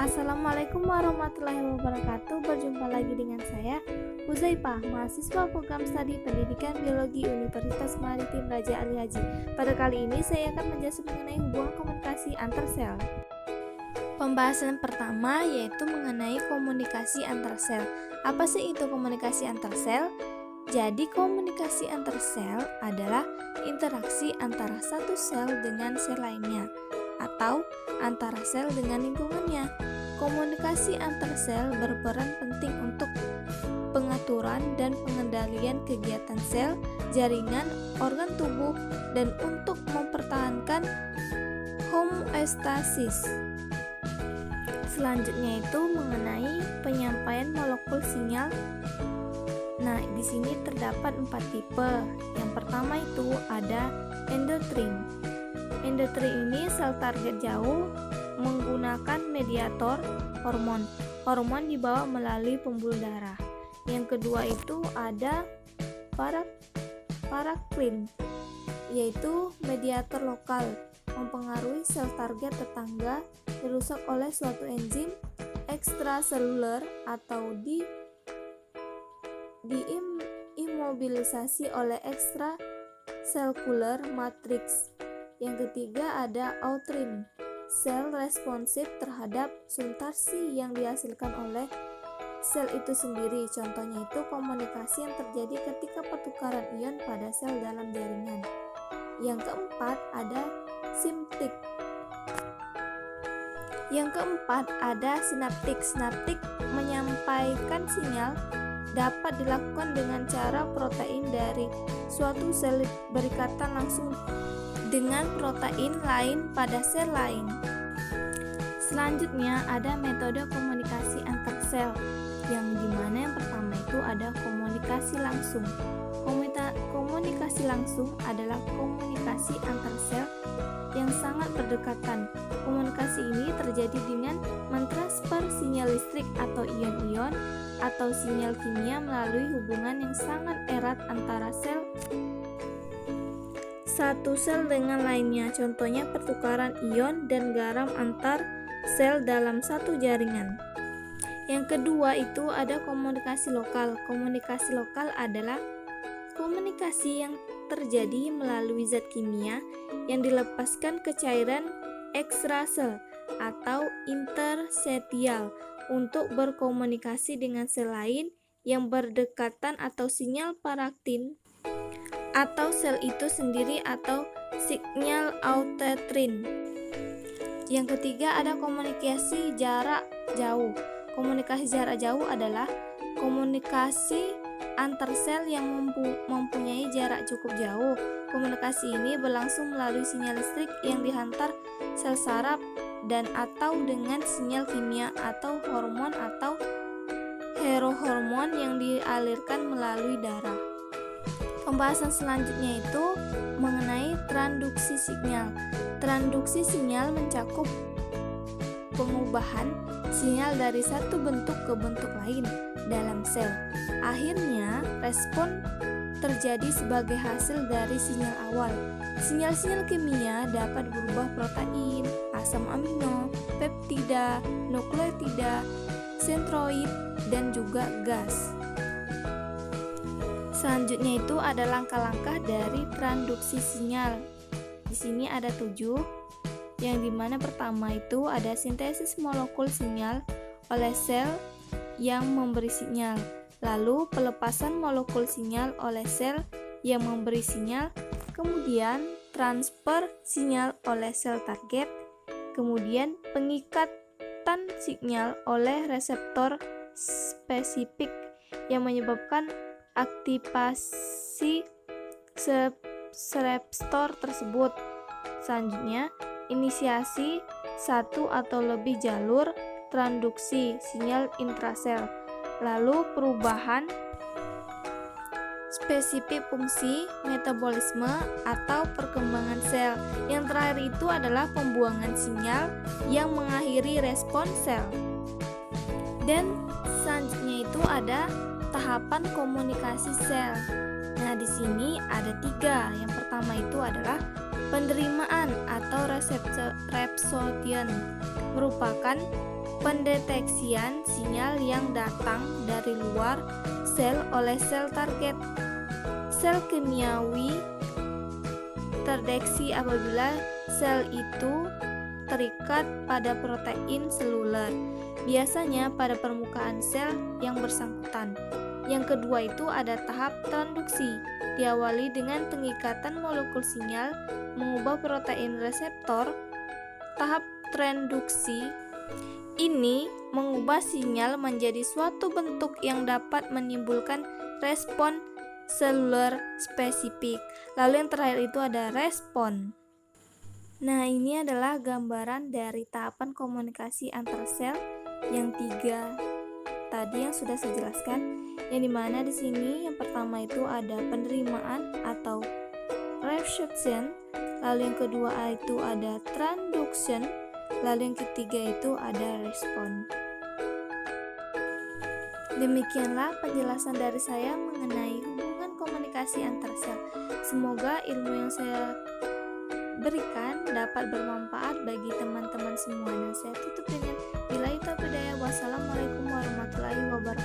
Assalamualaikum warahmatullahi wabarakatuh. Berjumpa lagi dengan saya, Huzaifah, mahasiswa program studi pendidikan biologi Universitas Maritim Raja Ali Haji. Pada kali ini saya akan menjelaskan mengenai hubungan komunikasi antar sel. Pembahasan pertama yaitu mengenai komunikasi antar sel. Apa sih itu komunikasi antar sel? Jadi komunikasi antar sel adalah interaksi antara satu sel dengan sel lainnya atau antara sel dengan lingkungannya. Komunikasi antar sel berperan penting untuk pengaturan dan pengendalian kegiatan sel, jaringan, organ tubuh, dan untuk mempertahankan homeostasis. Selanjutnya itu mengenai penyampaian molekul sinyal. Nah, di sini terdapat 4 tipe. Yang pertama itu ada endotrin. Endotrin ini sel target jauh menggunakan mediator hormon. Hormon dibawa melalui pembuluh darah. Yang kedua itu ada paraklin, yaitu mediator lokal mempengaruhi sel target tetangga dirusak oleh suatu enzim ekstraseluler atau diimobilisasi oleh extracellular matrix. Yang ketiga ada outrin, sel responsif terhadap substansi yang dihasilkan oleh sel itu sendiri. Contohnya itu komunikasi yang terjadi ketika pertukaran ion pada sel dalam jaringan. Yang keempat ada simptik. Yang keempat ada sinaptik. Sinaptik menyampaikan sinyal dapat dilakukan dengan cara protein dari suatu sel berikatan langsung dengan protein lain pada sel lain. Selanjutnya ada metode komunikasi antar sel, yang dimana yang pertama itu ada komunikasi langsung. Komunikasi langsung adalah komunikasi antar sel yang sangat berdekatan. Komunikasi ini terjadi dengan mentransfer sinyal listrik atau ion-ion atau sinyal kimia melalui hubungan yang sangat erat antara satu sel dengan lainnya. Contohnya pertukaran ion dan garam antar sel dalam satu jaringan. Yang kedua itu ada komunikasi lokal. Komunikasi lokal adalah komunikasi yang terjadi melalui zat kimia yang dilepaskan ke cairan ekstrasel atau intersetial untuk berkomunikasi dengan sel lain yang berdekatan atau sinyal paraktin atau sel itu sendiri atau sinyal outrin. Yang ketiga ada komunikasi jarak jauh. Komunikasi jarak jauh adalah komunikasi antar sel yang mempunyai jarak cukup jauh. Komunikasi ini berlangsung melalui sinyal listrik yang dihantar sel saraf dan atau dengan sinyal kimia atau hormon atau herohormon yang dialirkan melalui darah. Pembahasan selanjutnya itu mengenai transduksi sinyal. Transduksi sinyal mencakup pengubahan sinyal dari satu bentuk ke bentuk lain dalam sel. Akhirnya, respon terjadi sebagai hasil dari sinyal awal. Sinyal-sinyal kimia dapat berubah protein, asam amino, peptida, nukleotida, sentroid, dan juga gas. Selanjutnya itu ada langkah-langkah dari transduksi sinyal. Di sini ada 7, yang dimana pertama itu ada sintesis molekul sinyal oleh sel yang memberi sinyal, lalu pelepasan molekul sinyal oleh sel yang memberi sinyal, kemudian transfer sinyal oleh sel target, kemudian pengikatan sinyal oleh reseptor spesifik yang menyebabkan aktivasi reseptor tersebut. Selanjutnya, inisiasi satu atau lebih jalur transduksi sinyal intrasel, lalu perubahan spesifik fungsi, metabolisme, atau perkembangan sel. Yang terakhir itu adalah pembuangan sinyal yang mengakhiri respon sel. Dan selanjutnya itu ada tahapan komunikasi sel. Nah, di sini ada 3. Yang pertama itu adalah penerimaan atau reception, merupakan pendeteksian sinyal yang datang dari luar sel oleh sel target. Sel kimiawi terdeteksi apabila sel itu terikat pada protein seluler, biasanya pada permukaan sel yang bersangkutan. Yang kedua itu ada tahap transduksi, diawali dengan pengikatan molekul sinyal mengubah protein reseptor. Tahap transduksi ini mengubah sinyal menjadi suatu bentuk yang dapat menimbulkan respon seluler spesifik. Lalu yang terakhir itu ada respon. Nah, ini adalah gambaran dari tahapan komunikasi antar sel yang 3 tadi yang sudah saya jelaskan. Yang dimana di sini yang pertama itu ada penerimaan atau reception, lalu yang kedua itu ada transduction, lalu yang ketiga itu ada respon. Demikianlah penjelasan dari saya mengenai hubungan komunikasi antar sel. Semoga ilmu yang saya berikan dapat bermanfaat bagi teman-teman semua. Dan saya tutup dengan billahi taufiq. Wassalamualaikum warahmatullahi wabarakatuh.